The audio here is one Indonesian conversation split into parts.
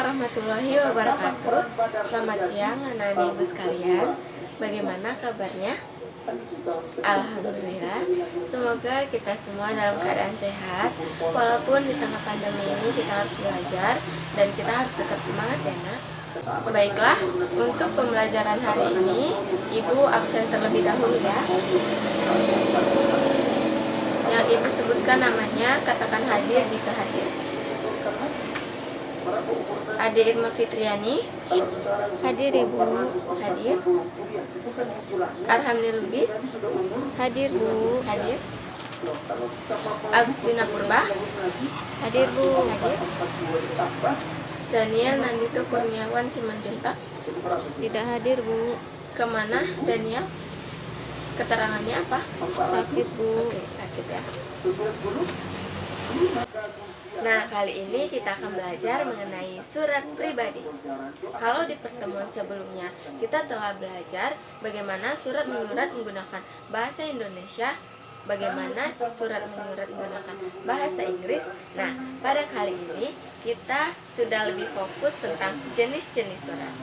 warahmatullahi wabarakatuh. Selamat siang anak-anak ibu sekalian. Bagaimana kabarnya? Alhamdulillah. Semoga kita semua dalam keadaan sehat. Walaupun di tengah pandemi ini kita harus belajar dan kita harus tetap semangat ya nak. Baiklah, untuk pembelajaran hari ini ibu absen terlebih dahulu ya. Yang ibu sebutkan namanya, katakan hadir jika hadir. Ade Irma Fitriani, hadir ibu. Hadir. Arhamni Lubis, hadir bu. Hadir. Agustina Purba, hadir bu. Hadir. Daniel Nandito Kurniawan Simanjuntak, tidak hadir bu. Kemana Daniel? Keterangannya apa? Sakit bu. Oke, sakit ya. Nah, kali ini kita akan belajar mengenai surat pribadi. Kalau di pertemuan sebelumnya kita telah belajar bagaimana surat menyurat menggunakan bahasa Indonesia, bagaimana surat menyurat menggunakan bahasa Inggris. Nah, pada kali ini kita sudah lebih fokus tentang jenis-jenis surat.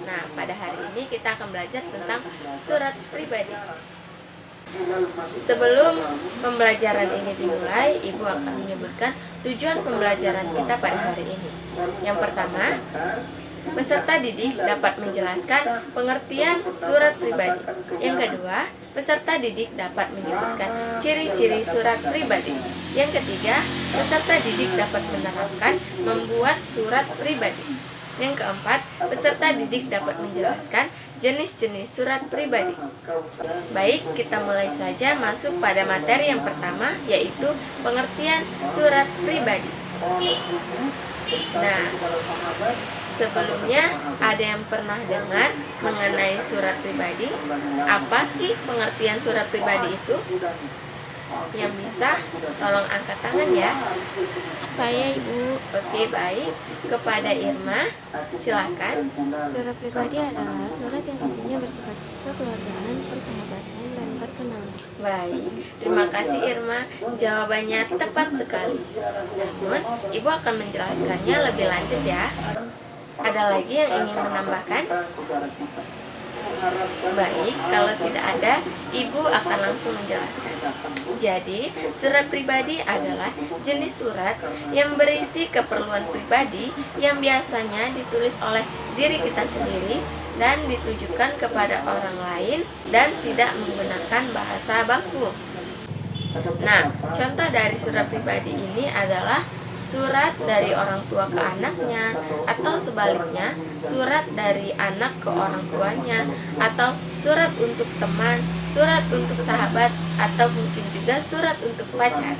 Nah, pada hari ini kita akan belajar tentang surat pribadi. Sebelum pembelajaran ini dimulai, ibu akan menyebutkan tujuan pembelajaran kita pada hari ini. Yang pertama, peserta didik dapat menjelaskan pengertian surat pribadi. Yang kedua, peserta didik dapat menyebutkan ciri-ciri surat pribadi. Yang ketiga, peserta didik dapat menerapkan membuat surat pribadi. Yang keempat, peserta didik dapat menjelaskan jenis-jenis surat pribadi. Baik, kita mulai saja masuk pada materi yang pertama, yaitu pengertian surat pribadi. Nah, sebelumnya ada yang pernah dengar mengenai surat pribadi? Apa sih pengertian surat pribadi itu? Yang bisa tolong angkat tangan ya. Saya ibu. Oke, baik. Kepada Irma, silakan. Surat pribadi adalah surat yang isinya bersifat kekeluargaan, persahabatan, dan perkenalan. Baik, terima kasih Irma. Jawabannya tepat sekali. Namun, ibu akan menjelaskannya lebih lanjut ya. Ada lagi yang ingin menambahkan? Baik, kalau tidak ada, ibu akan langsung menjelaskan. Jadi, surat pribadi adalah jenis surat yang berisi keperluan pribadi yang biasanya ditulis oleh diri kita sendiri dan ditujukan kepada orang lain dan tidak menggunakan bahasa baku. Nah, contoh dari surat pribadi ini adalah surat dari orang tua ke anaknya, atau sebaliknya, surat dari anak ke orang tuanya, atau surat untuk teman, surat untuk sahabat, atau mungkin juga surat untuk pacar.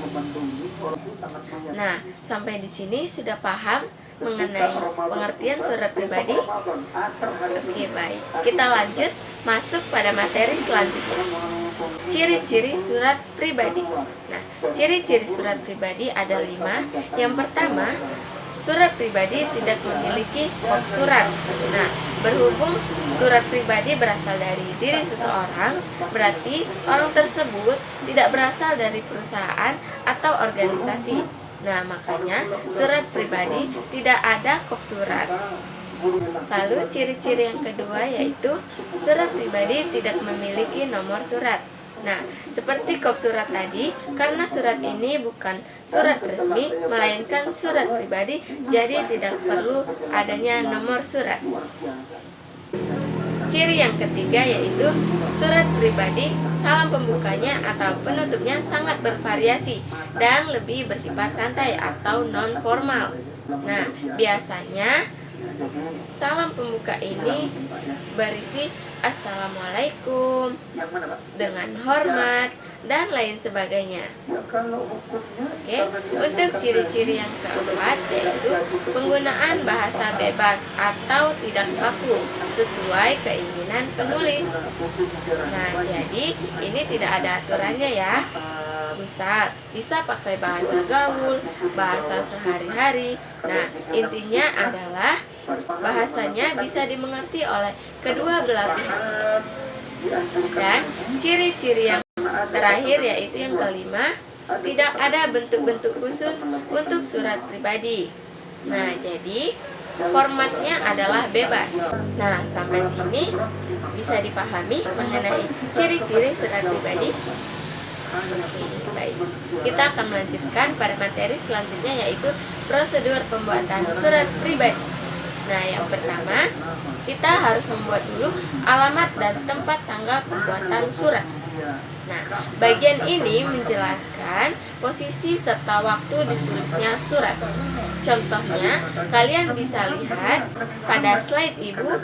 Nah, sampai di sini sudah paham mengenai pengertian surat pribadi? Oke, baik. Kita lanjut masuk pada materi selanjutnya. Ciri-ciri surat pribadi. Nah, ciri-ciri surat pribadi ada 5. Yang pertama, surat pribadi tidak memiliki kop surat. Nah, berhubung surat pribadi berasal dari diri seseorang, berarti orang tersebut tidak berasal dari perusahaan atau organisasi. Nah, makanya surat pribadi tidak ada kop surat. Lalu ciri-ciri yang kedua yaitu surat pribadi tidak memiliki nomor surat. Nah, seperti kop surat tadi, karena surat ini bukan surat resmi, melainkan surat pribadi, jadi tidak perlu adanya nomor surat. Ciri yang ketiga yaitu surat pribadi, salam pembukanya atau penutupnya sangat bervariasi dan lebih bersifat santai atau non-formal. Nah, biasanya salam pembuka ini berisi Assalamualaikum, dengan hormat, dan lain sebagainya. Oke, untuk ciri-ciri yang keempat yaitu penggunaan bahasa bebas atau tidak baku sesuai keinginan penulis. Nah, jadi ini tidak ada aturannya ya. Misal, bisa pakai bahasa gaul, bahasa sehari-hari. Nah, intinya adalah bahasanya bisa dimengerti oleh kedua belah pihak. Dan ciri-ciri yang terakhir yaitu yang kelima, tidak ada bentuk-bentuk khusus untuk surat pribadi. Nah, jadi formatnya adalah bebas. Nah, sampai sini bisa dipahami mengenai ciri-ciri surat pribadi. Oke, baik. Kita akan melanjutkan pada materi selanjutnya, yaitu prosedur pembuatan surat pribadi. Nah, yang pertama, kita harus membuat dulu alamat dan tempat tanggal pembuatan surat. Nah, bagian ini menjelaskan posisi serta waktu ditulisnya surat. Contohnya, kalian bisa lihat pada slide ibu.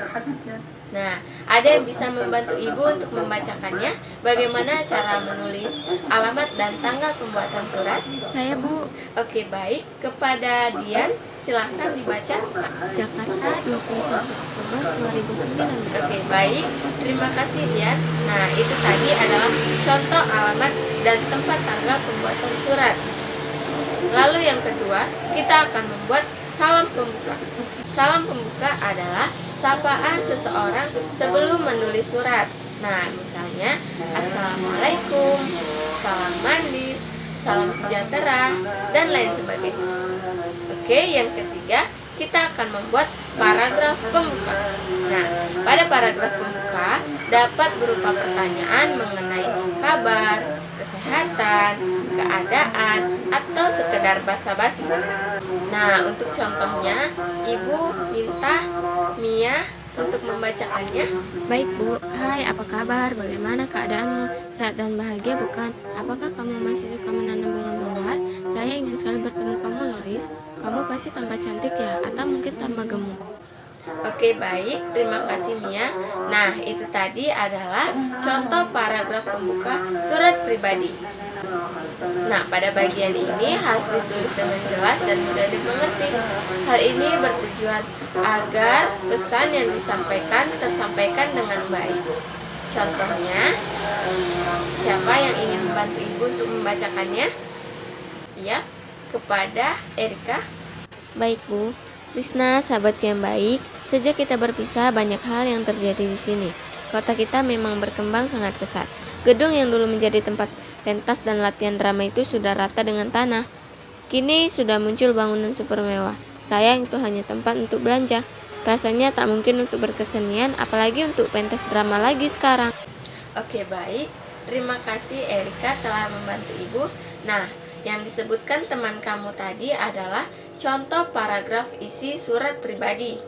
Nah, ada yang bisa membantu ibu untuk membacakannya. Bagaimana cara menulis alamat dan tanggal pembuatan surat? Saya, Bu. Oke, baik. Kepada Dian, silahkan dibaca. Jakarta, 21 Oktober 2019. Oke, baik. Terima kasih, Dian. Nah, itu tadi adalah contoh alamat dan tempat tanggal pembuatan surat. Lalu yang kedua, kita akan membuat salam pembuka. Salam pembuka adalah sapaan seseorang sebelum menulis surat. Nah, misalnya Assalamualaikum, salam manis, salam sejahtera, dan lain sebagainya. Oke, yang ketiga, kita akan membuat paragraf pembuka. Nah, pada paragraf pembuka dapat berupa pertanyaan mengenai kabar, kesehatan, keadaan, atau sekedar basa-basi. Nah, untuk contohnya, ibu minta Mia untuk membacakannya. Baik, Bu. Hai, apa kabar? Bagaimana keadaanmu? Sehat dan bahagia bukan? Apakah kamu masih suka menanam bunga mawar? Saya ingin sekali bertemu kamu, Loris. Kamu pasti tambah cantik ya, atau mungkin tambah gemuk. Oke, baik. Terima kasih, Mia. Nah, itu tadi adalah contoh paragraf pembuka surat pribadi. Nah, pada bagian ini harus ditulis dengan jelas dan mudah dimengerti. Hal ini bertujuan agar pesan yang disampaikan tersampaikan dengan baik. Contohnya, siapa yang ingin membantu ibu untuk membacakannya? Ya, kepada Erika. Baik, Bu. Risna, sahabatku yang baik, sejak kita berpisah banyak hal yang terjadi di sini. Kota kita memang berkembang sangat pesat. Gedung yang dulu menjadi tempat pentas dan latihan drama itu sudah rata dengan tanah. Kini sudah muncul bangunan super mewah. Sayang itu hanya tempat untuk belanja. Rasanya tak mungkin untuk berkesenian, apalagi untuk pentas drama lagi sekarang. Oke, baik. Terima kasih Erika telah membantu ibu. Nah, yang disebutkan teman kamu tadi adalah contoh paragraf isi surat pribadi.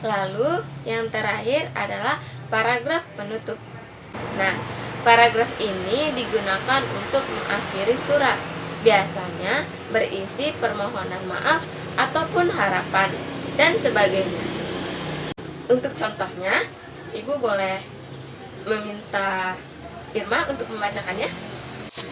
Lalu yang terakhir adalah paragraf penutup. Nah, paragraf ini digunakan untuk mengakhiri surat. Biasanya berisi permohonan maaf ataupun harapan dan sebagainya. Untuk contohnya, ibu boleh meminta Irma untuk membacakannya.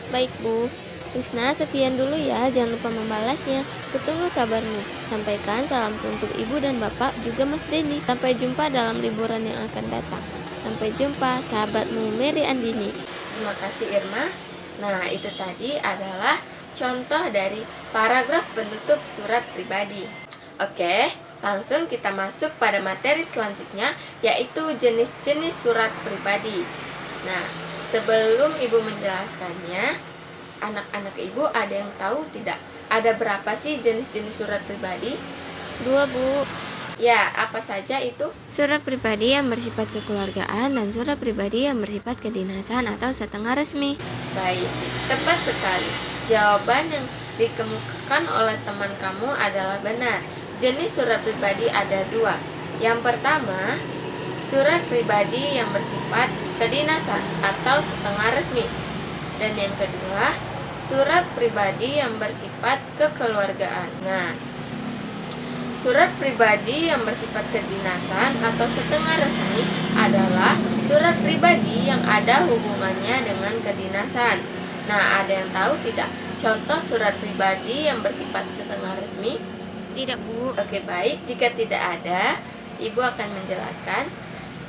Baik, Bu. Risna, sekian dulu ya. Jangan lupa membalasnya. Kutunggu kabarmu. Sampaikan salamku untuk ibu dan bapak, juga Mas Denny. Sampai jumpa dalam liburan yang akan datang. Sampai jumpa, sahabatmu Mary Andini. Terima kasih Irma. Nah, itu tadi adalah contoh dari paragraf penutup surat pribadi. Oke, langsung kita masuk pada materi selanjutnya, yaitu jenis-jenis surat pribadi. Nah, sebelum ibu menjelaskannya, anak-anak ibu ada yang tahu tidak? Ada berapa sih jenis-jenis surat pribadi? 2, Bu. Ya, apa saja itu? Surat pribadi yang bersifat kekeluargaan dan surat pribadi yang bersifat kedinasan atau setengah resmi. Baik, tepat sekali. Jawaban yang dikemukakan oleh teman kamu adalah benar. Jenis surat pribadi ada 2. Yang pertama, surat pribadi yang bersifat kedinasan atau setengah resmi. Dan yang kedua, surat pribadi yang bersifat kekeluargaan. Nah, surat pribadi yang bersifat kedinasan atau setengah resmi adalah surat pribadi yang ada hubungannya dengan kedinasan. Nah, ada yang tahu tidak contoh surat pribadi yang bersifat setengah resmi? Tidak, Bu. Oke, baik. Jika tidak ada, Ibu akan menjelaskan.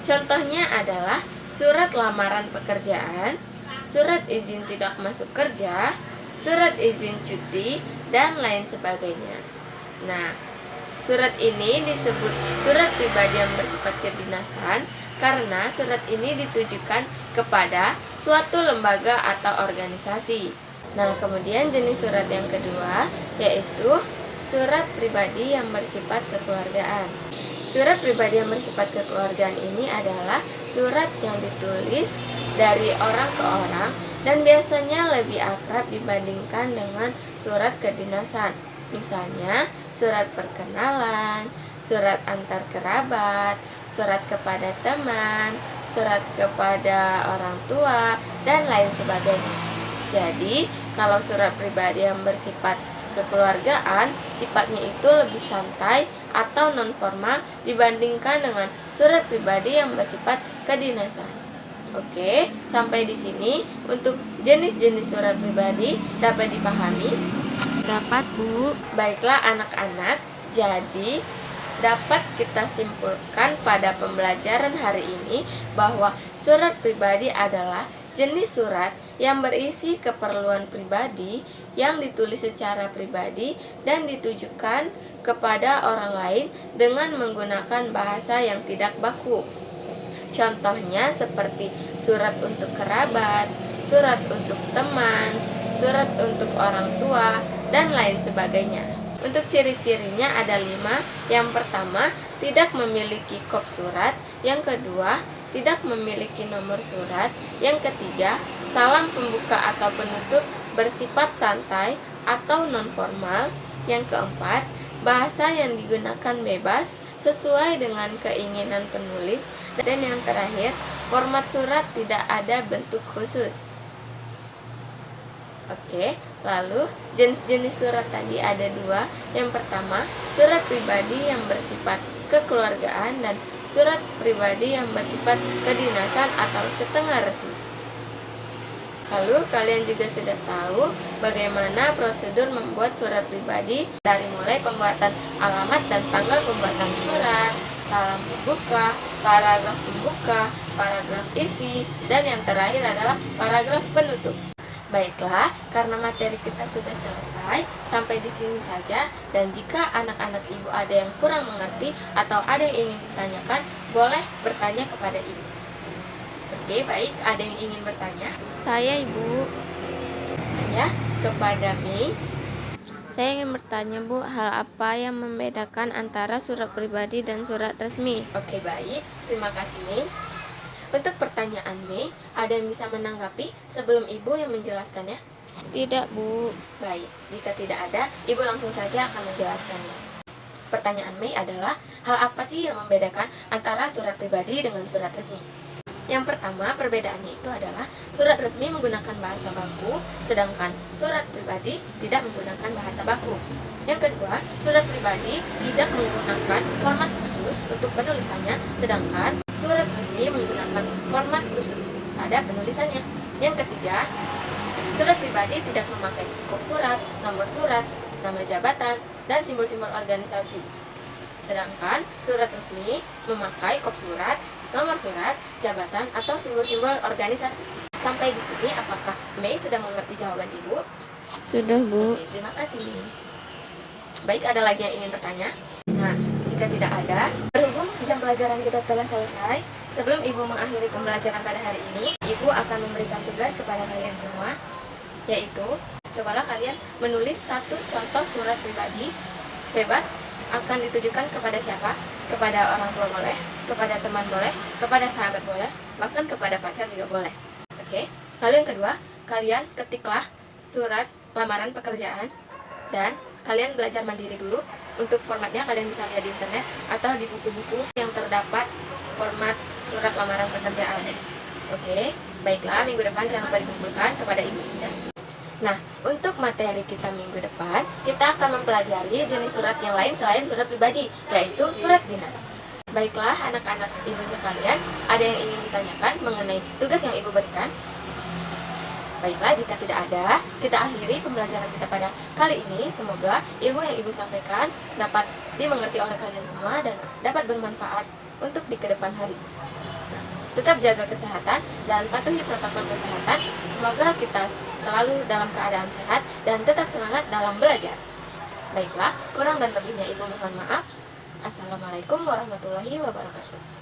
Contohnya adalah surat lamaran pekerjaan, surat izin tidak masuk kerja, surat izin cuti, dan lain sebagainya. Nah, surat ini disebut surat pribadi yang bersifat kedinasan karena surat ini ditujukan kepada suatu lembaga atau organisasi. Nah, kemudian jenis surat yang kedua yaitu surat pribadi yang bersifat kekeluargaan. surat pribadi yang bersifat kekeluargaan ini adalah surat yang ditulis dari orang ke orang dan biasanya lebih akrab dibandingkan dengan surat kedinasan. Misalnya, surat perkenalan, surat antar kerabat, surat kepada teman, surat kepada orang tua, dan lain sebagainya. Jadi, kalau surat pribadi yang bersifat kekeluargaan, sifatnya itu lebih santai atau non-formal dibandingkan dengan surat pribadi yang bersifat kedinasan. Oke, sampai di sini untuk jenis-jenis surat pribadi dapat dipahami. Dapat, Bu. Baiklah anak-anak, jadi dapat kita simpulkan pada pembelajaran hari ini bahwa surat pribadi adalah jenis surat yang berisi keperluan pribadi yang ditulis secara pribadi dan ditujukan kepada orang lain dengan menggunakan bahasa yang tidak baku. Contohnya seperti surat untuk kerabat, surat untuk teman, surat untuk orang tua, dan lain sebagainya. Untuk ciri-cirinya ada 5. Yang pertama, tidak memiliki kop surat. Yang kedua, tidak memiliki nomor surat. Yang ketiga, salam pembuka atau penutup bersifat santai atau non-formal. Yang keempat, bahasa yang digunakan bebas sesuai dengan keinginan penulis. Dan yang terakhir, format surat tidak ada bentuk khusus. Oke, lalu jenis-jenis surat tadi ada 2. Yang pertama, surat pribadi yang bersifat kekeluargaan dan surat pribadi yang bersifat kedinasan atau setengah resmi. Lalu kalian juga sudah tahu bagaimana prosedur membuat surat pribadi, dari mulai pembuatan alamat dan tanggal pembuatan surat, salam pembuka, paragraf pembuka, paragraf isi, dan yang terakhir adalah paragraf penutup. Baiklah, karena materi kita sudah selesai, sampai di sini saja. Dan jika anak-anak ibu ada yang kurang mengerti atau ada yang ingin ditanyakan, boleh bertanya kepada ibu. Oke, baik. Ada yang ingin bertanya? Saya, Ibu. Ya, kepada Mei. Saya ingin bertanya, Bu, hal apa yang membedakan antara surat pribadi dan surat resmi? Oke, baik. Terima kasih, Mei. Untuk pertanyaan Mei, ada yang bisa menanggapi sebelum Ibu yang menjelaskannya? Tidak, Bu. Baik, jika tidak ada, Ibu langsung saja akan menjelaskannya. Pertanyaan Mei adalah, hal apa sih yang membedakan antara surat pribadi dengan surat resmi? Yang pertama, perbedaannya itu adalah surat resmi menggunakan bahasa baku, sedangkan surat pribadi tidak menggunakan bahasa baku. Yang kedua, surat pribadi tidak menggunakan format khusus untuk penulisannya, sedangkan surat resmi menggunakan format khusus pada penulisannya. Yang ketiga, surat pribadi tidak memakai kop surat, nomor surat, nama jabatan, dan simbol-simbol organisasi. Sedangkan surat resmi memakai kop surat, nomor surat, jabatan, atau simbol-simbol organisasi. Sampai di sini, apakah Mei sudah mengerti jawaban Ibu? Sudah, Bu. Oke, terima kasih. Baik, ada lagi yang ingin bertanya? Nah, jika tidak ada, berhubung jam pelajaran kita telah selesai, sebelum Ibu mengakhiri pembelajaran pada hari ini, Ibu akan memberikan tugas kepada kalian semua, yaitu, cobalah kalian menulis 1 contoh surat pribadi, bebas, akan ditujukan kepada siapa? Kepada orang tua boleh, kepada teman boleh, kepada sahabat boleh, bahkan kepada pacar juga boleh. Oke. Lalu yang kedua, kalian ketiklah surat lamaran pekerjaan dan kalian belajar mandiri dulu. Untuk formatnya kalian bisa lihat di internet atau di buku-buku yang terdapat format surat lamaran pekerjaan. Oke, baiklah, minggu depan jangan lupa dikumpulkan kepada ibu. Nah, untuk materi kita minggu depan, kita akan mempelajari jenis surat yang lain selain surat pribadi, yaitu surat dinas. Baiklah, anak-anak ibu sekalian, ada yang ingin ditanyakan mengenai tugas yang ibu berikan? Baiklah, jika tidak ada, kita akhiri pembelajaran kita pada kali ini. Semoga ilmu yang ibu sampaikan dapat dimengerti oleh kalian semua dan dapat bermanfaat untuk di kedepan hari. Tetap jaga kesehatan dan patuhi protokol kesehatan. Semoga kita selalu dalam keadaan sehat dan tetap semangat dalam belajar. Baiklah, kurang dan lebihnya ibu mohon maaf. Assalamualaikum warahmatullahi wabarakatuh.